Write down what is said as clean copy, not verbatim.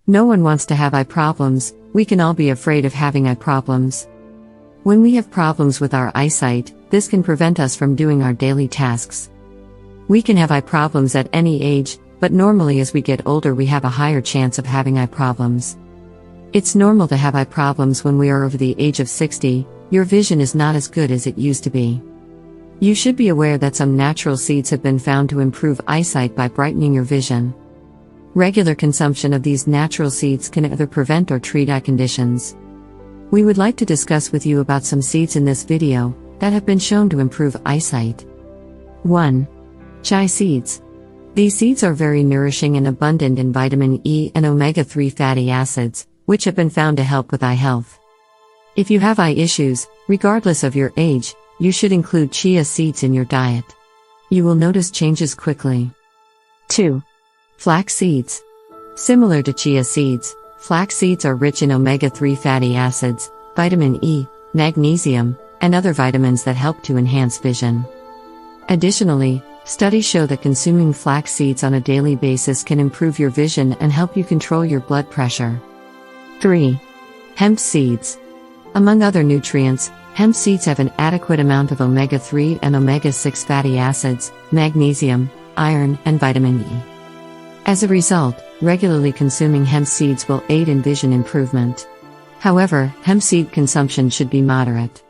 No one wants to have eye problems. We can all be afraid of having eye problems. When we have problems with our eyesight, this can prevent us from doing our daily tasks. We can have eye problems at any age, but normally as we get older we have a higher chance of having eye problems. It's normal to have eye problems when we are over the age of 60. Your vision is not as good as it used to be. You should be aware that some natural seeds have been found to improve eyesight by brightening your vision. Regular consumption of these natural seeds can either prevent or treat eye conditions. We would like to discuss with you about some seeds in this video that have been shown to improve eyesight. 1. Chia Seeds. These seeds are very nourishing and abundant in vitamin E and omega-3 fatty acids, which have been found to help with eye health. If you have eye issues, regardless of your age, you should include chia seeds in your diet. You will notice changes quickly. 2. Flax Seeds. Similar to chia seeds, flax seeds are rich in omega-3 fatty acids, vitamin E, magnesium, and other vitamins that help to enhance vision. Additionally, studies show that consuming flax seeds on a daily basis can improve your vision and help you control your blood pressure. 3. Hemp Seeds. Among other nutrients, hemp seeds have an adequate amount of omega-3 and omega-6 fatty acids, magnesium, iron, and vitamin E. As a result, regularly consuming hemp seeds will aid in vision improvement. However, hemp seed consumption should be moderate.